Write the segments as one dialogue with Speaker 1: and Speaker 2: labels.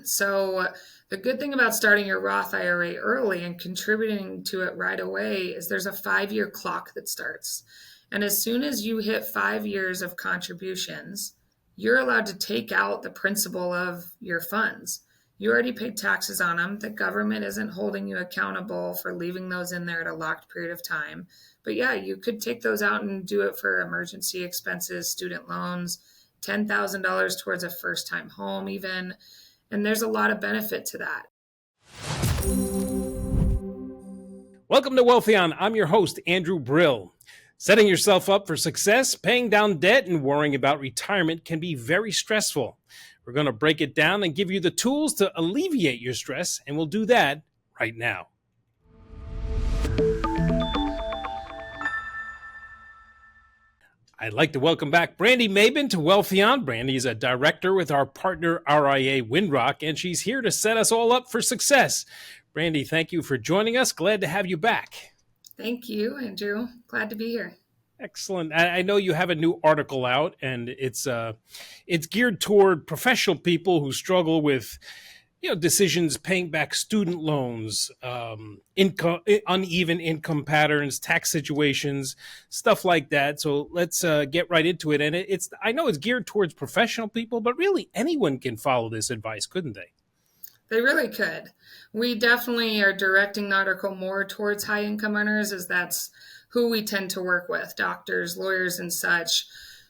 Speaker 1: plan. So the good thing about starting your Roth IRA early and contributing to it right away is there's a 5-year clock that starts. And as soon as you hit 5 years of contributions, you're allowed to take out the principal of your funds. You already paid taxes on them. The government isn't holding you accountable for leaving those in there at a locked period of time. But yeah, you could take those out and do it for emergency expenses, student loans, $10,000 towards a first-time home even. And there's a lot of benefit to that.
Speaker 2: Welcome to Wealthy On. I'm your host, Andrew Brill. Setting yourself up for success, paying down debt, and worrying about retirement can be very stressful. We're going to break it down and give you the tools to alleviate your stress, and we'll do that right now. I'd like to welcome back Brandy Maben to Wealthy On. Brandy is a director with our partner RIA WindRock, and she's here to set us all up for success. Brandy, thank you for joining us. Glad to have you back.
Speaker 1: Thank you, Andrew. Glad to be here.
Speaker 2: Excellent. I know you have a new article out, and it's geared toward professional people who struggle with, decisions, paying back student loans, uneven income patterns, tax situations, stuff like that. So let's get right into it. And I know it's geared towards professional people, but really anyone can follow this advice, couldn't they?
Speaker 1: They really could. We definitely are directing the article more towards high income earners, as that's who we tend to work with, doctors, lawyers, and such,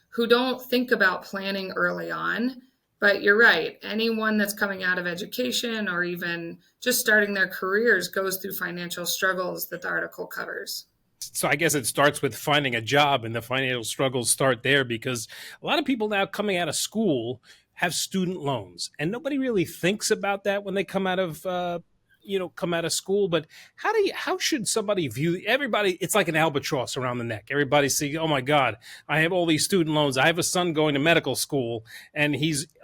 Speaker 1: who don't think about planning early on. But you're right. Anyone that's coming out of education or even just starting their careers goes through financial struggles that the article covers.
Speaker 2: So I guess it starts with finding a job, and the financial struggles start there because a lot of people now coming out of school have student loans, and nobody really thinks about that when they come out of school. But how should somebody view everybody? It's like an albatross around the neck. Everybody see, oh my God, I have all these student loans. I have a son going to medical school, and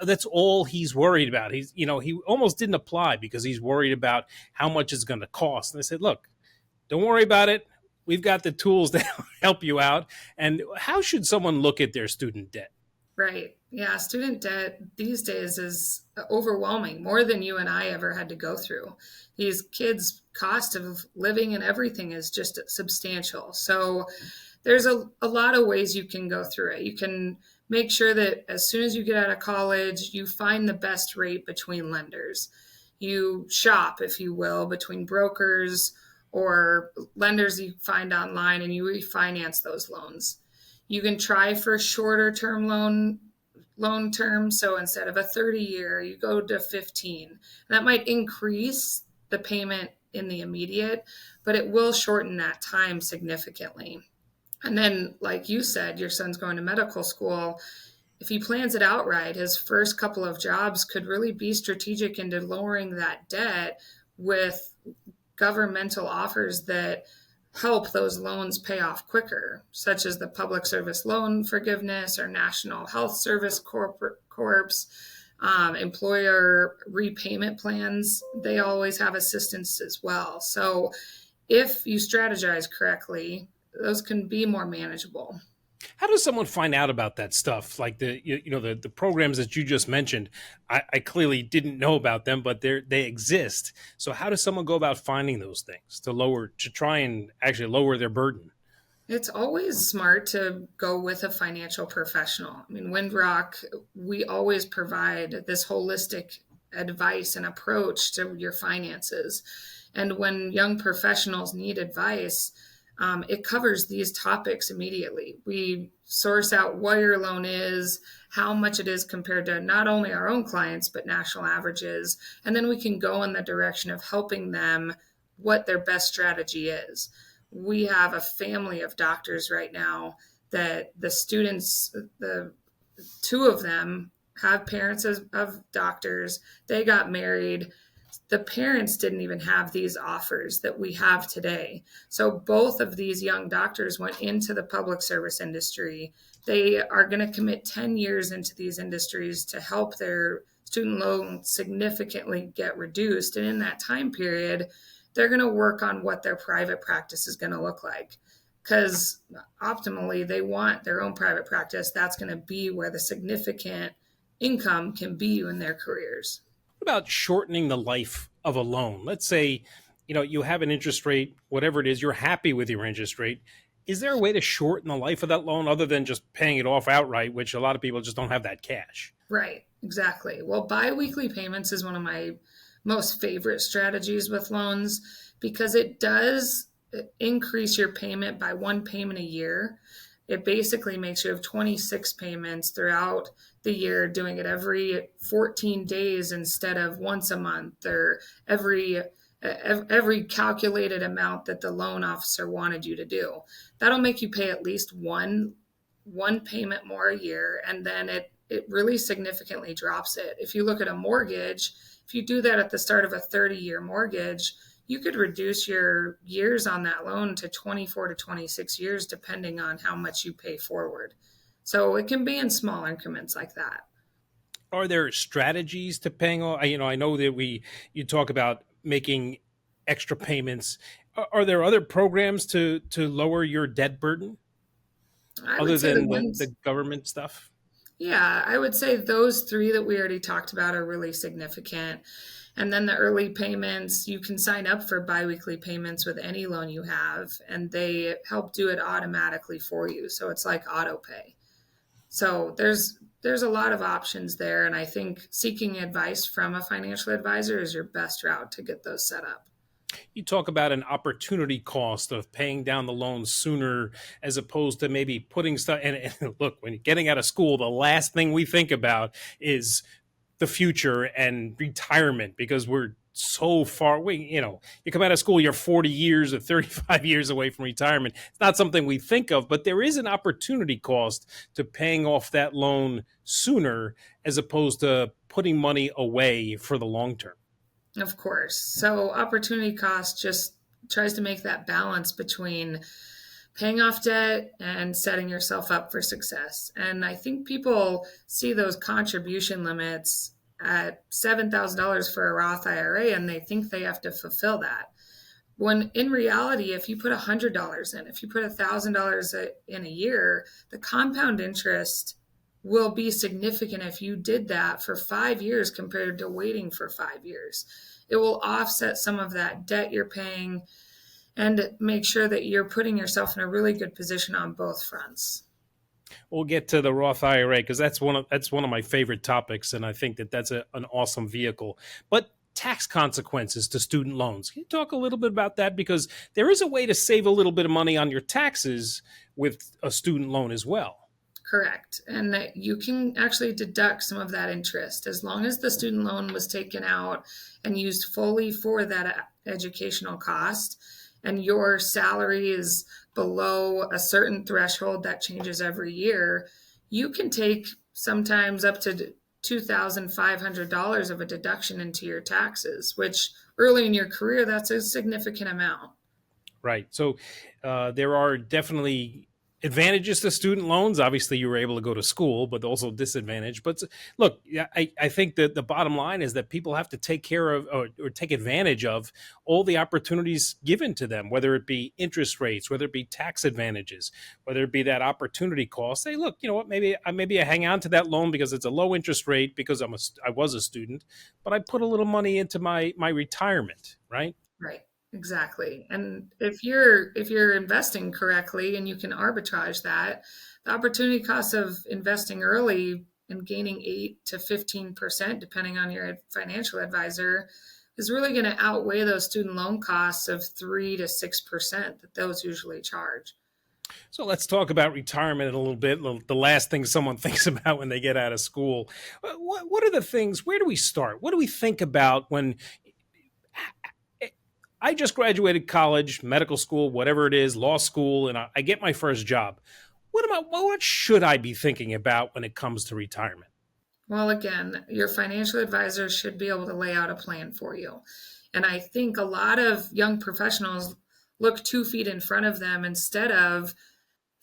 Speaker 2: that's all he's worried about. He almost didn't apply because he's worried about how much it's going to cost. And I said, look, don't worry about it. We've got the tools to help you out. And how should someone look at their student debt?
Speaker 1: Right. Yeah. Student debt these days is overwhelming, more than you and I ever had to go through. These kids' cost of living and everything is just substantial. So there's a lot of ways you can go through it. You can make sure that as soon as you get out of college, you find the best rate between lenders. You shop, if you will, between brokers or lenders you find online, and you refinance those loans. You can try for shorter term loan terms. So instead of a 30-year, you go to 15. That might increase the payment in the immediate, but it will shorten that time significantly. And then, like you said, your son's going to medical school. If he plans it outright, his first couple of jobs could really be strategic into lowering that debt with governmental offers that help those loans pay off quicker, such as the Public Service Loan Forgiveness or National Health Service Corps, employer repayment plans. They always have assistance as well. So if you strategize correctly, those can be more manageable.
Speaker 2: How does someone find out about that stuff? Like the programs that you just mentioned, I clearly didn't know about them, but they exist. So how does someone go about finding those things to try and actually lower their burden?
Speaker 1: It's always smart to go with a financial professional. I mean, WindRock, we always provide this holistic advice and approach to your finances. And when young professionals need advice, it covers these topics immediately. We source out what your loan is, how much it is compared to not only our own clients, but national averages. And then we can go in the direction of helping them what their best strategy is. We have a family of doctors right now that the students, the two of them have parents of doctors. They got married. The parents didn't even have these offers that we have today. So both of these young doctors went into the public service industry. They are going to commit 10 years into these industries to help their student loan significantly get reduced. And in that time period, they're going to work on what their private practice is going to look like. Because optimally, they want their own private practice. That's going to be where the significant income can be in their careers.
Speaker 2: What about shortening the life of a loan? Let's say, you have an interest rate, whatever it is, you're happy with your interest rate. Is there a way to shorten the life of that loan other than just paying it off outright, which a lot of people just don't have that cash?
Speaker 1: Right, exactly. Well, biweekly payments is one of my most favorite strategies with loans because it does increase your payment by one payment a year. It basically makes you have 26 payments throughout the year, doing it every 14 days instead of once a month, or every calculated amount that the loan officer wanted you to do. That'll make you pay at least one payment more a year, and then it really significantly drops it. If you look at a mortgage, if you do that at the start of a 30-year mortgage, you could reduce your years on that loan to 24 to 26 years, depending on how much you pay forward. So it can be in small increments like that.
Speaker 2: Are there strategies to paying off? I know that you talk about making extra payments. Are there other programs to lower your debt burden
Speaker 1: I
Speaker 2: other
Speaker 1: would say the
Speaker 2: than the
Speaker 1: ones,
Speaker 2: government stuff?
Speaker 1: yeah, I would say those three that we already talked about are really significant. And then the early payments, you can sign up for biweekly payments with any loan you have, and they help do it automatically for you. So it's like auto pay. So there's a lot of options there, and I think seeking advice from a financial advisor is your best route to get those set up.
Speaker 2: You talk about an opportunity cost of paying down the loan sooner as opposed to maybe putting stuff. And look, when you're getting out of school, the last thing we think about is the future and retirement because we're so far away. You come out of school, you're 40 years or 35 years away from retirement. It's not something we think of, but there is an opportunity cost to paying off that loan sooner as opposed to putting money away for the long term.
Speaker 1: Of course. So opportunity cost just tries to make that balance between paying off debt and setting yourself up for success. And I think people see those contribution limits at $7,000 for a Roth IRA and they think they have to fulfill that. When in reality, if you put $100 in, if you put $1,000 in a year, the compound interest will be significant if you did that for 5 years compared to waiting for 5 years. It will offset some of that debt you're paying and make sure that you're putting yourself in a really good position on both fronts.
Speaker 2: We'll get to the Roth IRA because that's one of my favorite topics, and I think that that's an awesome vehicle. But tax consequences to student loans. Can you talk a little bit about that? Because there is a way to save a little bit of money on your taxes with a student loan as well.
Speaker 1: Correct. And that you can actually deduct some of that interest as long as the student loan was taken out and used fully for that educational cost, and your salary is below a certain threshold that changes every year. You can take sometimes up to $2,500 of a deduction into your taxes, which early in your career, that's a significant amount.
Speaker 2: Right. So there are definitely advantages to student loans. Obviously, you were able to go to school, but also disadvantage. But look, yeah, I think that the bottom line is that people have to take care of or take advantage of all the opportunities given to them, whether it be interest rates, whether it be tax advantages, whether it be that opportunity cost. Say, look, you know what, maybe I hang on to that loan because it's a low interest rate because I was a student, but I put a little money into my retirement, right?
Speaker 1: Right. Exactly. And if you're investing correctly and you can arbitrage that, the opportunity cost of investing early and gaining 8 to 15% depending on your financial advisor is really going to outweigh those student loan costs of 3 to 6% that those usually charge.
Speaker 2: So let's talk about retirement a little bit. The last thing someone thinks about when they get out of school. What are the things? Where do we start? What do we think about when I just graduated college, medical school, whatever it is, law school, and I get my first job? What should I be thinking about when it comes to retirement?
Speaker 1: Well, again, your financial advisor should be able to lay out a plan for you. And I think a lot of young professionals look 2 feet in front of them instead of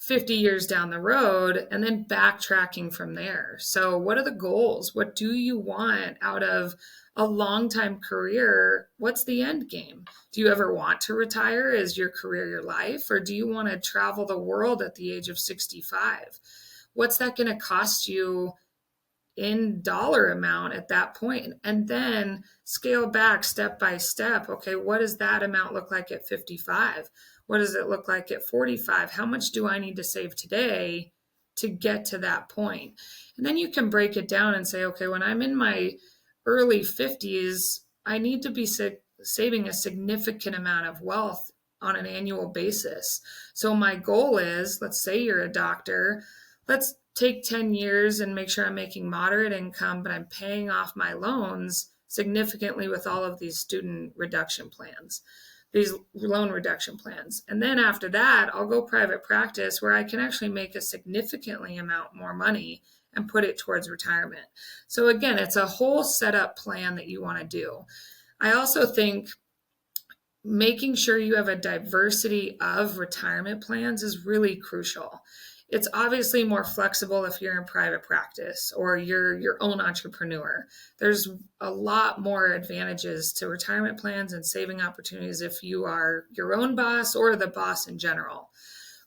Speaker 1: 50 years down the road and then backtracking from there. So, what are the goals? What do you want out of a long time career? What's the end game? Do you ever want to retire? Is your career your life? Or do you want to travel the world at the age of 65? What's that going to cost you in dollar amount at that point, and then scale back step by step. Okay, what does that amount look like at 55? What does it look like at 45? How much do I need to save today to get to that point? And then you can break it down and say, okay, when I'm in my early 50s, I need to be saving a significant amount of wealth on an annual basis. So my goal is, let's say you're a doctor, let's take 10 years and make sure I'm making moderate income, but I'm paying off my loans significantly with all of these student reduction plans, these loan reduction plans. And then after that, I'll go private practice where I can actually make a significantly amount more money and put it towards retirement. So again, it's a whole setup plan that you want to do. I also think making sure you have a diversity of retirement plans is really crucial. It's obviously more flexible if you're in private practice or you're your own entrepreneur. There's a lot more advantages to retirement plans and saving opportunities if you are your own boss or the boss in general.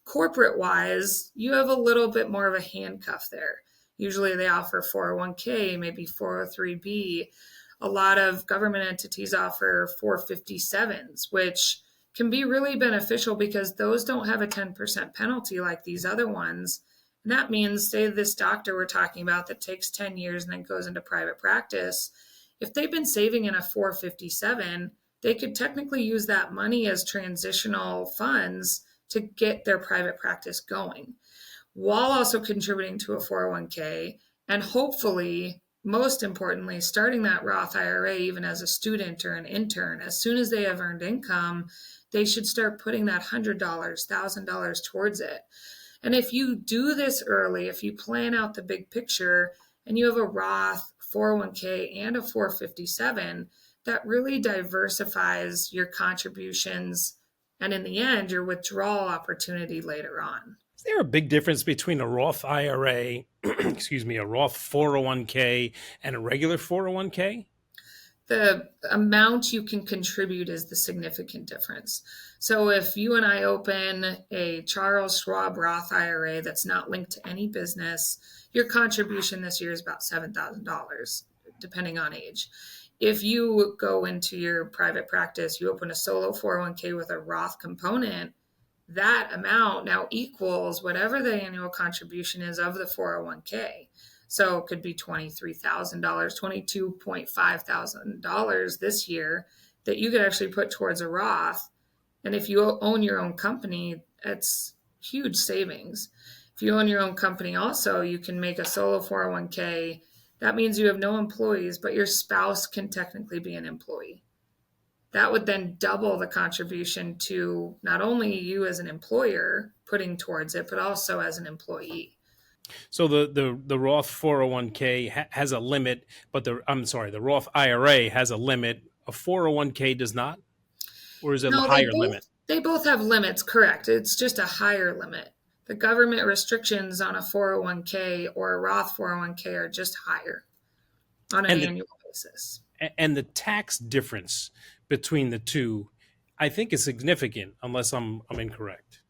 Speaker 1: Corporate wise, you have a little bit more of a handcuff there. Usually they offer 401k, maybe 403b. A lot of government entities offer 457s, which can be really beneficial because those don't have a 10% penalty like these other ones. And that means, say, this doctor we're talking about that takes 10 years and then goes into private practice, if they've been saving in a 457, they could technically use that money as transitional funds to get their private practice going, while also contributing to a 401k and hopefully, most importantly, starting that Roth IRA even as a student or an intern. As soon as they have earned income, they should start putting that $100, $1,000 towards it. And if you do this early, if you plan out the big picture and you have a Roth 401k and a 457, that really diversifies your contributions and in the end, your withdrawal opportunity later on.
Speaker 2: Is there a big difference between a Roth IRA, excuse me, a Roth 401k and a regular 401k?
Speaker 1: The amount you can contribute is the significant difference. So if you and I open a Charles Schwab Roth IRA that's not linked to any business, your contribution this year is about $7,000, depending on age. If you go into your private practice, you open a solo 401k with a Roth component, that amount now equals whatever the annual contribution is of the 401k. So it could be $23,000, $22,500 this year that you could actually put towards a Roth. And if you own your own company, it's huge savings. If you own your own company also, you can make a solo 401k. That means you have no employees, but your spouse can technically be an employee. That would then double the contribution to not only you as an employer putting towards it, but also as an employee.
Speaker 2: So the Roth 401k has a limit, but the Roth IRA has a limit. A 401k does not, or is it a
Speaker 1: No,
Speaker 2: higher limit?
Speaker 1: they both have limits, correct. It's just a higher limit. The government restrictions on a 401k or a Roth 401k are just higher on an
Speaker 2: And the
Speaker 1: annual basis.
Speaker 2: and the tax difference between the two, I think, is significant, unless I'm incorrect.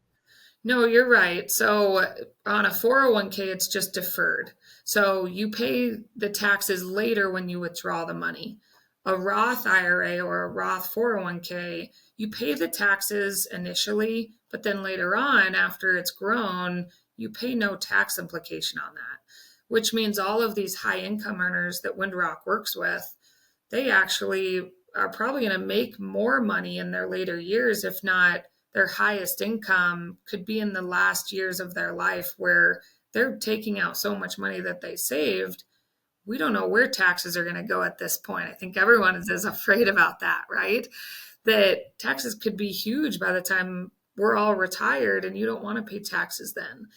Speaker 1: No, you're right. So on a 401k, it's just deferred. So you pay the taxes later when you withdraw the money. A Roth IRA or a Roth 401k, you pay the taxes initially, but then later on, after it's grown, you pay no tax implication on that, which means all of these high income earners that WindRock works with, they actually are probably going to make more money in their later years, if not their highest income could be in the last years of their life where they're taking out so much money that they saved. We don't know where taxes are going to go at this point. I think everyone is afraid about that, right? That taxes could be huge by the time we're all retired and you don't want to pay taxes then.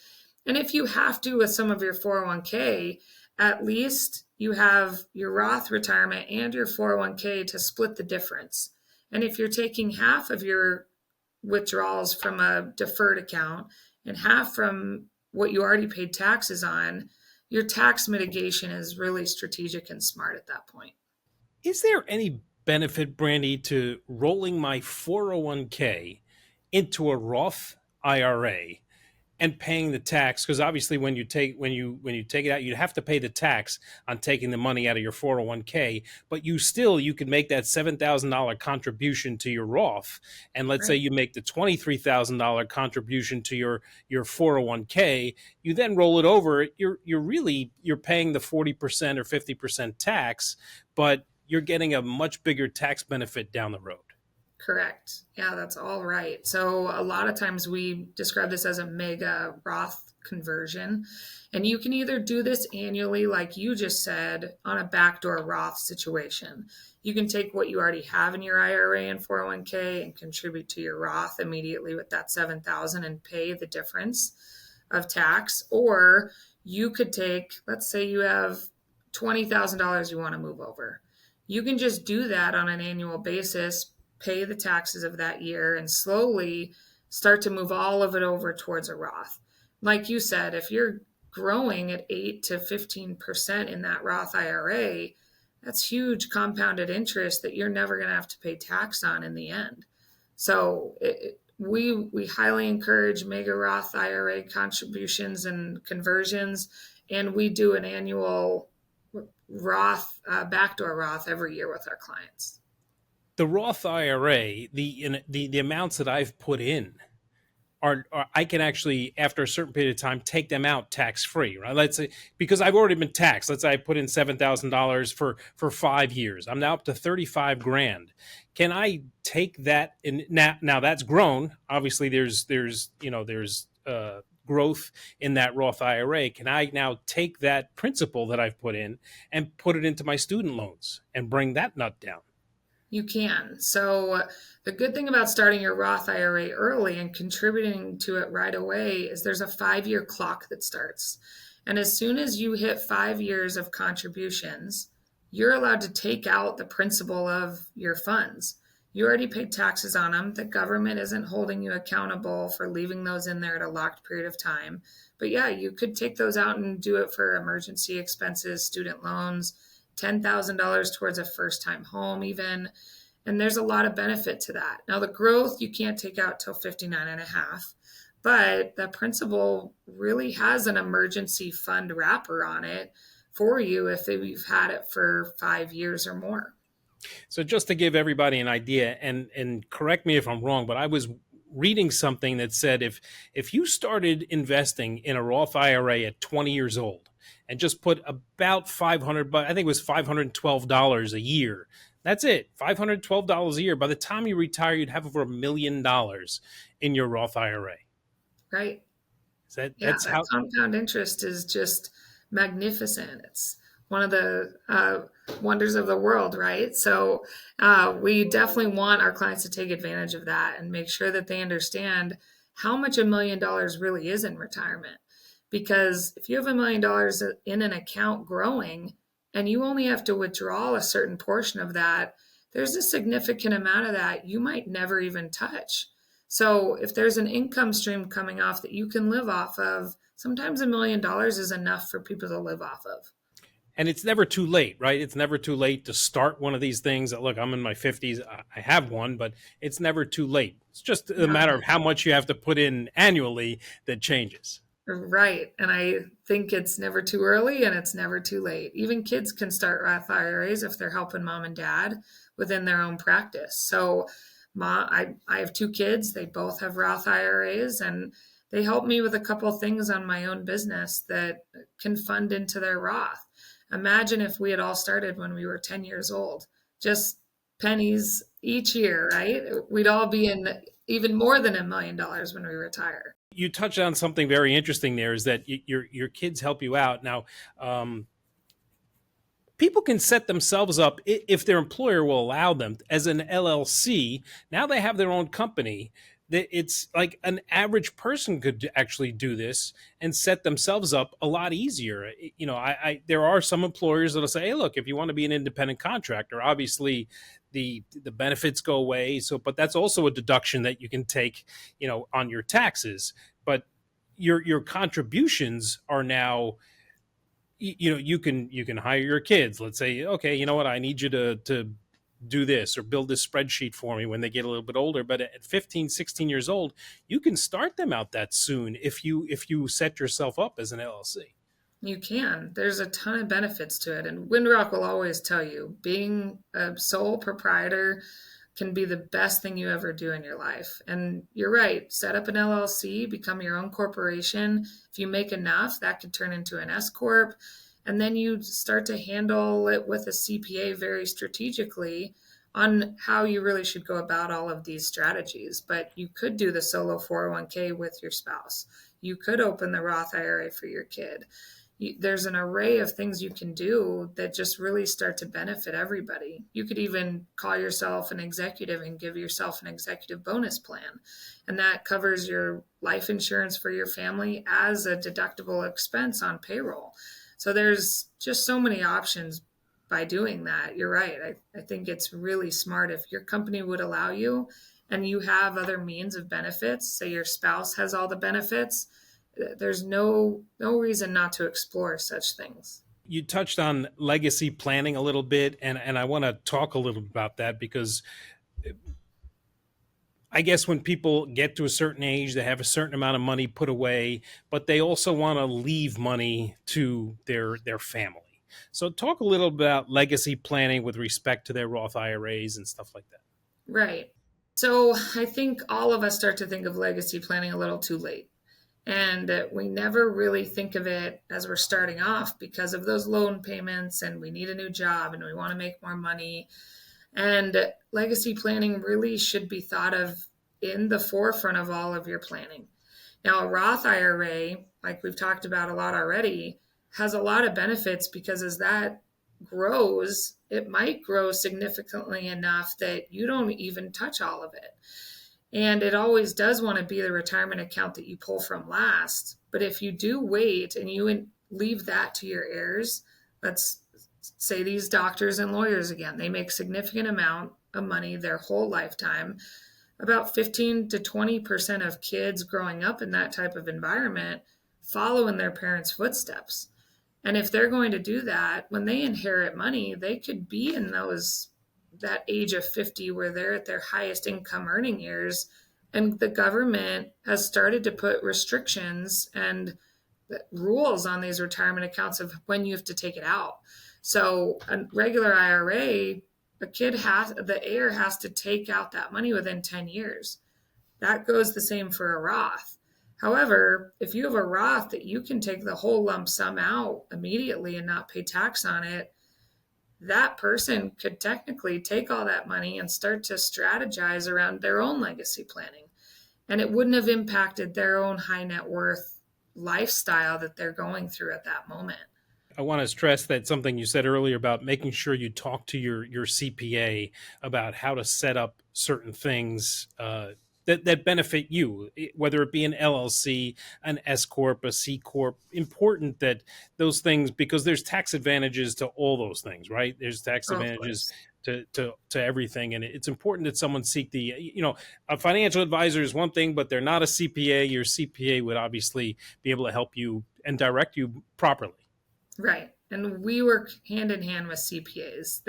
Speaker 1: And if you have to with some of your 401k, at least you have your Roth retirement and your 401k to split the difference. And if you're taking half of your withdrawals from a deferred account and half from what you already paid taxes on, your tax mitigation is really strategic and smart at that point.
Speaker 2: Is there any benefit, Brandy, to rolling my 401k into a Roth IRA and paying the tax, because obviously when you take it out, you have to pay the tax on taking the money out of your 401k, but you can make that $7,000 contribution to your Roth, and let's say
Speaker 1: Right.
Speaker 2: you make the $23,000 contribution to your 401k. You then roll it over, you're paying the 40% or 50% tax, but you're getting a much bigger tax benefit down the road.
Speaker 1: Correct. Yeah, that's all right. So a lot of times we describe this as a mega Roth conversion. And you can either do this annually, like you just said, on a backdoor Roth situation. You can take what you already have in your IRA and 401k and contribute to your Roth immediately with that 7,000 and pay the difference of tax. Or you could take, let's say you have $20,000 you want to move over. You can just do that on an annual basis, pay the taxes of that year, and slowly start to move all of it over towards a Roth. Like you said, if you're growing at 8 to 15% in that Roth IRA, that's huge compounded interest that you're never going to have to pay tax on in the end. So we highly encourage mega Roth IRA contributions and conversions, and we do an annual Roth backdoor Roth every year with our clients.
Speaker 2: The Roth IRA, the amounts that I've put in are I can actually, after a certain period of time, take them out tax free, right? Let's say, because I've already been taxed. Let's say I put in $7,000 for 5 years. I'm now up to 35 grand. Can I take that? And now that's grown. Obviously, there's growth in that Roth IRA. Can I now take that principal that I've put in and put it into my student loans and bring that nut down?
Speaker 1: You can. So the good thing about starting your Roth IRA early and contributing to it right away is there's a 5-year clock that starts. And as soon as you hit 5 years of contributions, you're allowed to take out the principal of your funds. You already paid taxes on them. The government isn't holding you accountable for leaving those in there at a locked period of time. But yeah, you could take those out and do it for emergency expenses, student loans, $10,000 towards a first time home, even. And there's a lot of benefit to that. Now, the growth you can't take out till 59 and a half, but the principal really has an emergency fund wrapper on it for you if you've had it for 5 years or more.
Speaker 2: So just to give everybody an idea, and correct me if I'm wrong, but I was reading something that said if you started investing in a Roth IRA at 20 years old and just put about 500, but I think it was $512 a year. That's it, $512 a year. By the time you retire, you'd have over $1 million in your Roth IRA.
Speaker 1: Right. Yeah,
Speaker 2: That's
Speaker 1: that
Speaker 2: how.
Speaker 1: compound interest is just magnificent. It's one of the wonders of the world, right? So we definitely want our clients to take advantage of that and make sure that they understand how much $1 million really is in retirement. Because if you have $1 million in an account growing and you only have to withdraw a certain portion of that, there's a significant amount of that you might never even touch. So if there's an income stream coming off that you can live off of, sometimes $1 million is enough for people to live off of.
Speaker 2: And it's never too late, right? It's never too late to start one of these things. Look, I'm in my 50s. I have one, but it's never too late. It's just a
Speaker 1: Yeah,
Speaker 2: matter of how much you have to put in annually that changes.
Speaker 1: right. And I think it's never too early and it's never too late. Even kids can start Roth IRAs if they're helping mom and dad within their own practice. So I have 2 kids. They both have Roth IRAs, and they help me with a couple of things on my own business that can fund into their Roth. Imagine if we had all started when we were 10 years old, just pennies each year, right? We'd all be in even more than $1 million when we retire.
Speaker 2: You touched on something very interesting there, is that your kids help you out. Now, people can set themselves up, if their employer will allow them, as an LLC. Now they have their own company. It's like an average person could actually do this and set themselves up a lot easier. There are some employers that'll say, "Hey, look, if you want to be an independent contractor, obviously the benefits go away. So, but that's also a deduction that you can take, on your taxes. But your contributions are now, you can hire your kids. Let's say, okay, you know what, I need you to do this or build this spreadsheet for me when they get a little bit older. But at 15, 16 years old, you can start them out that soon if you set yourself up as an LLC.
Speaker 1: You can. There's a ton of benefits to it. And WindRock will always tell you being a sole proprietor can be the best thing you ever do in your life. And you're right. Set up an LLC, become your own corporation. If you make enough, that could turn into an S Corp. And then you start to handle it with a CPA very strategically on how you really should go about all of these strategies. But you could do the solo 401k with your spouse. You could open the Roth IRA for your kid. There's an array of things you can do that just really start to benefit everybody. You could even call yourself an executive and give yourself an executive bonus plan. And that covers your life insurance for your family as a deductible expense on payroll. So there's just so many options by doing that. You're right. I think it's really smart if your company would allow you and you have other means of benefits, say your spouse has all the benefits, there's no reason not to explore such things.
Speaker 2: You touched on legacy planning a little bit, and I want to talk a little about that because I guess when people get to a certain age, they have a certain amount of money put away, but they also want to leave money to their family. So talk a little about legacy planning with respect to their Roth IRAs and stuff like that.
Speaker 1: Right. So I think all of us start to think of legacy planning a little too late. And we never really think of it as we're starting off because of those loan payments and we need a new job and we want to make more money. And legacy planning really should be thought of in the forefront of all of your planning. Now, a Roth IRA, like we've talked about a lot already, has a lot of benefits because as that grows, it might grow significantly enough that you don't even touch all of it. And it always does want to be the retirement account that you pull from last. But if you do wait and you leave that to your heirs, let's say these doctors and lawyers again, they make significant amount of money their whole lifetime. About 15 to 20% of kids growing up in that type of environment follow in their parents' footsteps. And if they're going to do that, when they inherit money, they could be in that age of 50 where they're at their highest income earning years. And the government has started to put restrictions and rules on these retirement accounts of when you have to take it out. So a regular IRA, the heir has to take out that money within 10 years. That goes the same for a Roth. However, if you have a Roth that you can take the whole lump sum out immediately and not pay tax on it, that person could technically take all that money and start to strategize around their own legacy planning. And it wouldn't have impacted their own high net worth lifestyle that they're going through at that moment.
Speaker 2: I want to stress that something you said earlier about making sure you talk to your CPA about how to set up certain things that benefit you, whether it be an LLC, an S Corp, a C Corp. Important that those things, because there's tax advantages to all those things, right? There's tax advantages to everything. And it's important that someone seek a financial advisor is one thing, but they're not a CPA. Your CPA would obviously be able to help you and direct you properly.
Speaker 1: Right. And we work hand in hand with CPAs.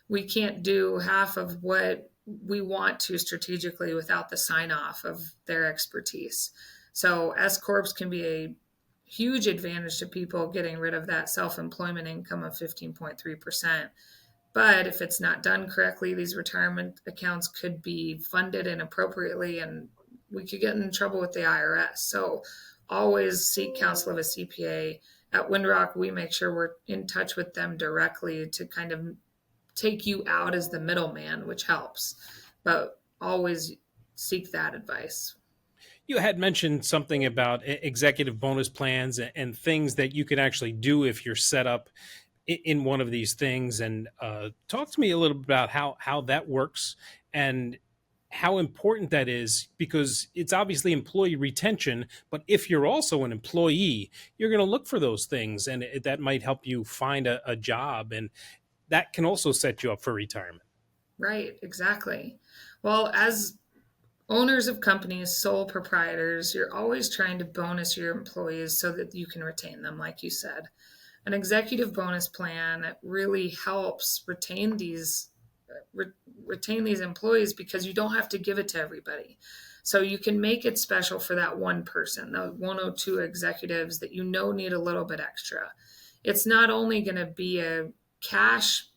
Speaker 1: We can't do half of what we want to strategically without the sign off of their expertise. So S Corps can be a huge advantage to people getting rid of that self-employment income of 15.3%. But if it's not done correctly, these retirement accounts could be funded inappropriately and we could get in trouble with the IRS. So always seek counsel of a CPA. At WindRock, we make sure we're in touch with them directly to kind of take you out as the middleman, which helps. But always seek that advice.
Speaker 2: You had mentioned something about executive bonus plans and things that you can actually do if you're set up in one of these things. And talk to me a little bit about how that works and how important that is, because it's obviously employee retention, but if you're also an employee, you're going to look for those things and that might help you find a job, and that can also set you up for retirement.
Speaker 1: Right, exactly. Well, as owners of companies, sole proprietors, you're always trying to bonus your employees so that you can retain them, like you said. An executive bonus plan really helps retain these retain these employees because you don't have to give it to everybody. So you can make it special for that one person, the 102 executives that you know need a little bit extra. It's not only going to be a cash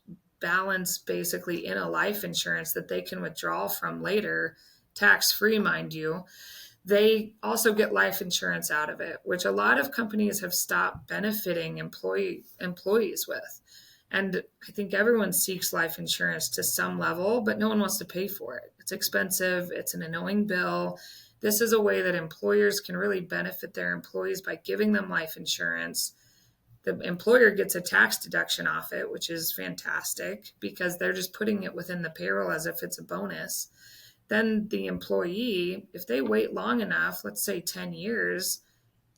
Speaker 1: balance basically in a life insurance that they can withdraw from later, tax free, mind you. They also get life insurance out of it, which a lot of companies have stopped benefiting employees with. And I think everyone seeks life insurance to some level, but no one wants to pay for it. It's expensive, it's an annoying bill. This is a way that employers can really benefit their employees by giving them life insurance. The employer gets a tax deduction off it, which is fantastic because they're just putting it within the payroll as if it's a bonus. Then the employee, if they wait long enough, let's say 10 years,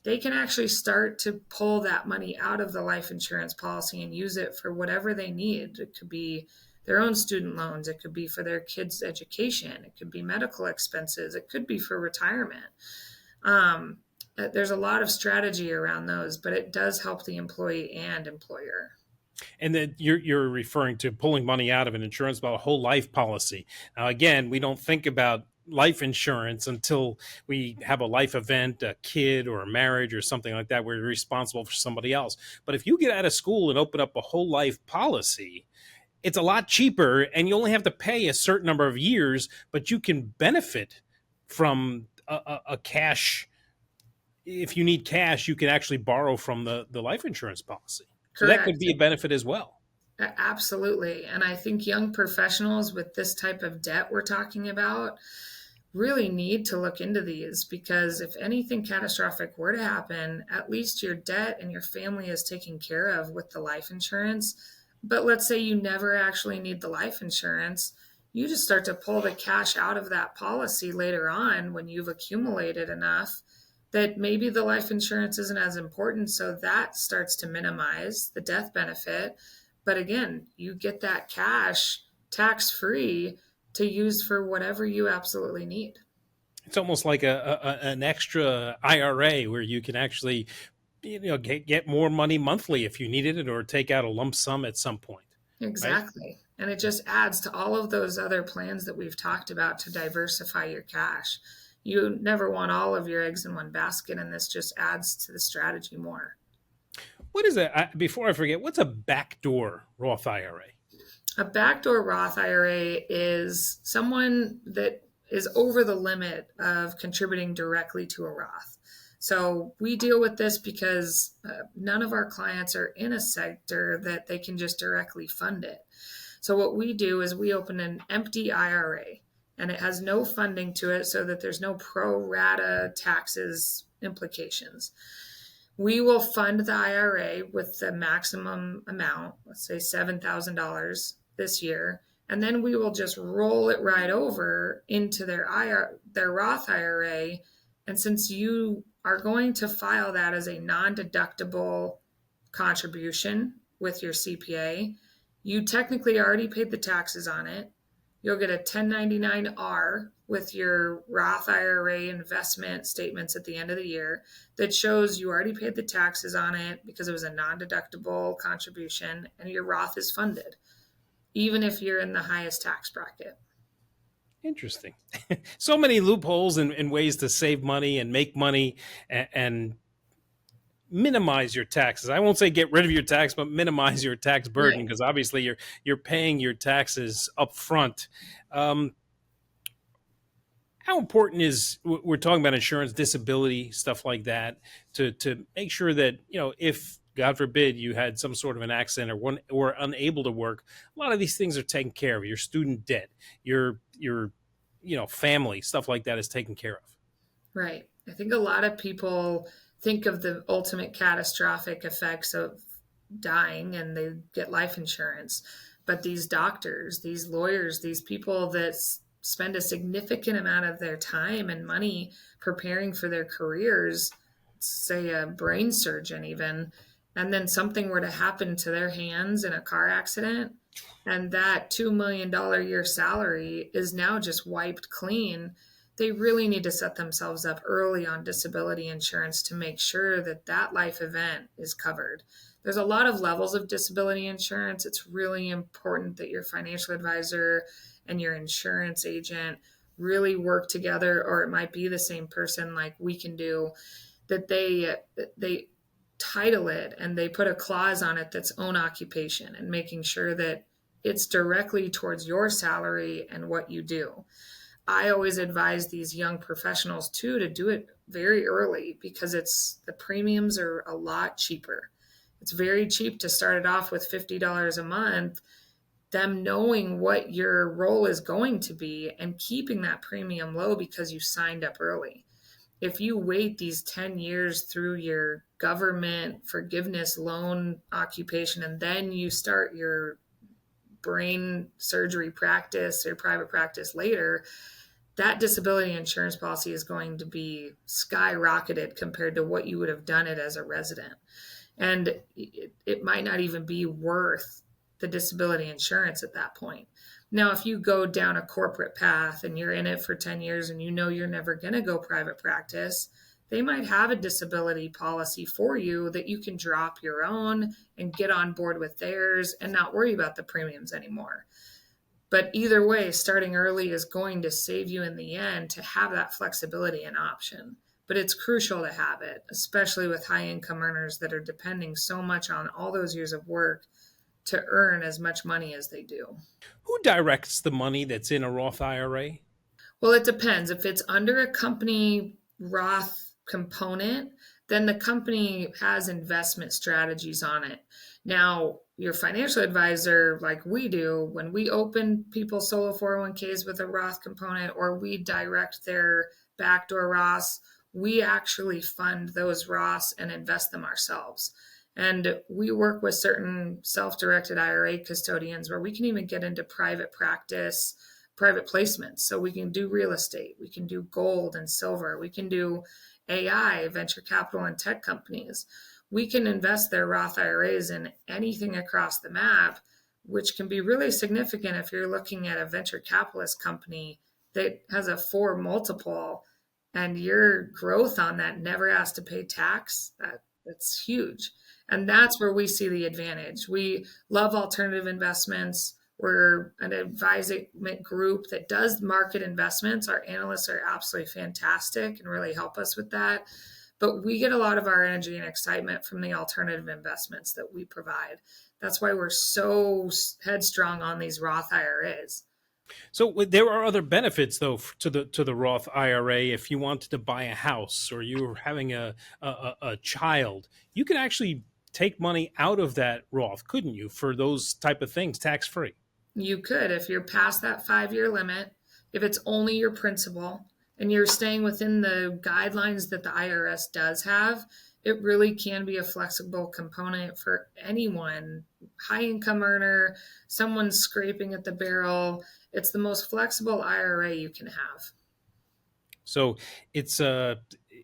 Speaker 1: they can actually start to pull that money out of the life insurance policy and use it for whatever they need. It could be their own student loans. It could be for their kids' education. It could be medical expenses. It could be for retirement. There's a lot of strategy around those, but it does help the employee and employer.
Speaker 2: And then you're referring to pulling money out of an insurance, about a whole life policy. Now, again, we don't think about life insurance until we have a life event, a kid or a marriage or something like that. We're responsible for somebody else. But if you get out of school and open up a whole life policy, it's a lot cheaper and you only have to pay a certain number of years, but you can benefit from a cash. If you need cash, you can actually borrow from the life insurance policy. So that could
Speaker 1: Correct.
Speaker 2: be a benefit as well.
Speaker 1: Absolutely. And I think young professionals with this type of debt we're talking about really need to look into these, because if anything catastrophic were to happen, at least your debt and your family is taken care of with the life insurance. But let's say you never actually need the life insurance. You just start to pull the cash out of that policy later on when you've accumulated enough that maybe the life insurance isn't as important. So that starts to minimize the death benefit. But again, you get that cash tax free to use for whatever you absolutely need.
Speaker 2: It's almost like an extra IRA where you can actually, get more money monthly if you needed it, or take out a lump sum at some point. Right?
Speaker 1: Exactly. And it just adds to all of those other plans that we've talked about to diversify your cash. You never want all of your eggs in one basket, and this just adds to the strategy more.
Speaker 2: What is it? Before I forget, what's a backdoor Roth IRA?
Speaker 1: A backdoor Roth IRA is someone that is over the limit of contributing directly to a Roth. So we deal with this because none of our clients are in a sector that they can just directly fund it. So what we do is we open an empty IRA, and it has no funding to it, so that there's no pro rata taxes implications. We will fund the IRA with the maximum amount, let's say $7,000 this year, and then we will just roll it right over into their Roth IRA. And since you are going to file that as a non-deductible contribution with your CPA, you technically already paid the taxes on it. You'll get a 1099-R with your Roth IRA investment statements at the end of the year that shows you already paid the taxes on it because it was a non-deductible contribution, and your Roth is funded, even if you're in the highest tax bracket.
Speaker 2: Interesting. So many loopholes and ways to save money and make money and minimize your taxes. I won't say get rid of your tax, but minimize your tax burden,
Speaker 1: Right.
Speaker 2: because obviously you're paying your taxes up front. How important is, we're talking about insurance, disability, stuff like that, to make sure that, if God forbid you had some sort of an accident or unable to work, a lot of these things are taken care of. Your student debt, your family, stuff like that is taken care of.
Speaker 1: Right. I think a lot of people think of the ultimate catastrophic effects of dying and they get life insurance. But these doctors, these lawyers, these people that spend a significant amount of their time and money preparing for their careers, say a brain surgeon even, and then something were to happen to their hands in a car accident, and that $2 million year salary is now just wiped clean. They really need to set themselves up early on disability insurance to make sure that that life event is covered. there's a lot of levels of disability insurance. It's really important that your financial advisor and your insurance agent really work together, or it might be the same person like we can do, that they title it and they put a clause on it that's own occupation, and making sure that it's directly towards your salary and what you do. I always advise these young professionals too to do it very early, because the premiums are a lot cheaper. It's very cheap to start it off with $50 a month. Them knowing what your role is going to be and keeping that premium low because you signed up early. If you wait these 10 years through your government forgiveness loan occupation, and then you start your brain surgery practice or private practice later, that disability insurance policy is going to be skyrocketed compared to what you would have done it as a resident. And it might not even be worth the disability insurance at that point. Now, if you go down a corporate path and you're in it for 10 years and you know you're never going to go private practice, they might have a disability policy for you that you can drop your own and get on board with theirs and not worry about the premiums anymore. But either way, starting early is going to save you in the end to have that flexibility and option. But it's crucial to have it, especially with high income earners that are depending so much on all those years of work to earn as much money as they do.
Speaker 2: Who directs the money that's in a Roth IRA?
Speaker 1: Well, it depends. If it's under a company Roth component, then the company has investment strategies on it. Now, your financial advisor, like we do, when we open people's solo 401ks with a Roth component, or we direct their backdoor Roths, we actually fund those Roths and invest them ourselves. And we work with certain self-directed IRA custodians where we can even get into private practice, private placements. So we can do real estate, we can do gold and silver, we can do AI, venture capital, and tech companies. We can invest their Roth IRAs in anything across the map, which can be really significant if you're looking at a venture capitalist company that has a 4 multiple and your growth on that never has to pay tax. That's huge. And that's where we see the advantage. We love alternative investments. We're an advisement group that does market investments. Our analysts are absolutely fantastic and really help us with that. But we get a lot of our energy and excitement from the alternative investments that we provide. That's why we're so headstrong on these Roth IRAs.
Speaker 2: So there are other benefits, though, to the Roth IRA. If you wanted to buy a house or you were having a child, you can actually take money out of that Roth, couldn't you, for those type of things, tax-free?
Speaker 1: You could, if you're past that 5-year limit, if it's only your principal and you're staying within the guidelines that the IRS does have, it really can be a flexible component for anyone, high income earner, someone scraping at the barrel. It's the most flexible IRA you can have.
Speaker 2: So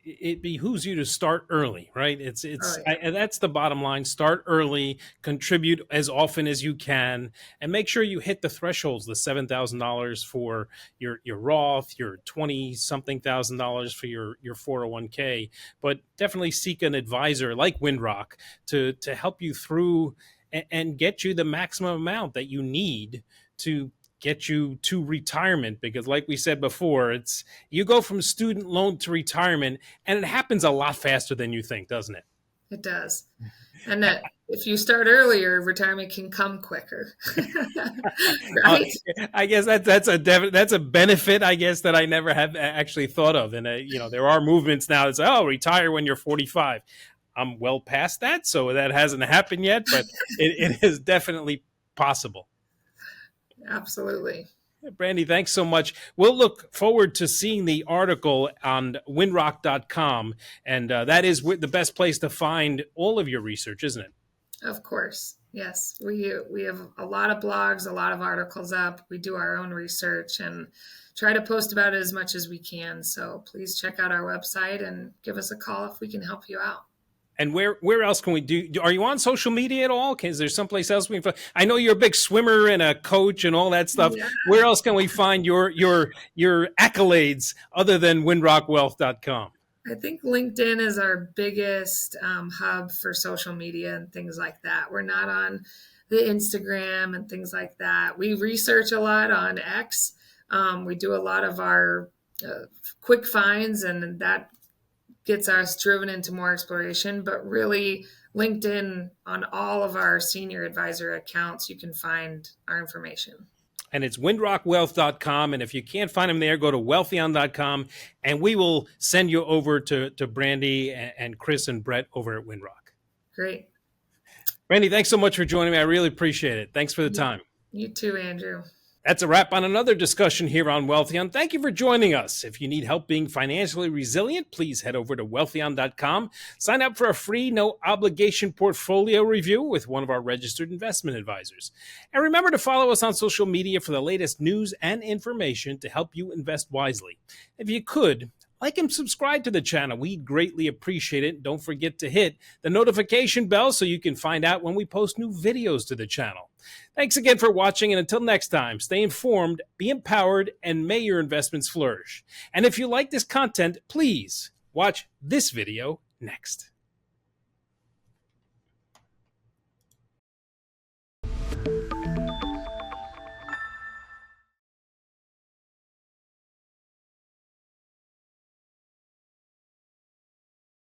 Speaker 2: it behooves you to start early, right? That's the bottom line. Start early, contribute as often as you can, and make sure you hit the thresholds. The $7,000 for your Roth, your 20-something thousand dollars for your 401k. But definitely seek an advisor like WindRock to help you through and get you the maximum amount that you need to get you to retirement. Because like we said before, you go from student loan to retirement, and it happens a lot faster than you think, doesn't it?
Speaker 1: It does. And that if you start earlier, retirement can come quicker. Right?
Speaker 2: I guess that's a benefit, I guess, that I never have actually thought of. And there are movements now that say, retire when you're 45. I'm well past that, so that hasn't happened yet, but it is definitely possible.
Speaker 1: Absolutely.
Speaker 2: Brandy, thanks so much. We'll look forward to seeing the article on windrock.com. And that is the best place to find all of your research, isn't it?
Speaker 1: Of course. Yes. We have a lot of blogs, a lot of articles up. We do our own research and try to post about it as much as we can. So please check out our website and give us a call if we can help you out.
Speaker 2: And where else can we do? Are you on social media at all? Is there someplace else we can find? I know you're a big swimmer and a coach and all that stuff. Yeah. Where else can we find your accolades other than windrockwealth.com?
Speaker 1: I think LinkedIn is our biggest hub for social media and things like that. We're not on the Instagram and things like that. We research a lot on X. We do a lot of our quick finds, and that gets us driven into more exploration. But really, LinkedIn, on all of our senior advisor accounts, you can find our information.
Speaker 2: And it's windrockwealth.com. And if you can't find them there, go to wealthion.com, and we will send you over to Brandy and Chris and Brett over at WindRock.
Speaker 1: Great.
Speaker 2: Brandy, thanks so much for joining me. I really appreciate it. Thanks for the time.
Speaker 1: You too, Andrew.
Speaker 2: That's a wrap on another discussion here on Wealthion. Thank you for joining us. If you need help being financially resilient, please head over to wealthion.com. Sign up for a free, no obligation portfolio review with one of our registered investment advisors. And remember to follow us on social media for the latest news and information to help you invest wisely. If you could, like and subscribe to the channel. We'd greatly appreciate it. Don't forget to hit the notification bell so you can find out when we post new videos to the channel. Thanks again for watching, and until next time, stay informed, be empowered, and may your investments flourish. And if you like this content, please watch this video next.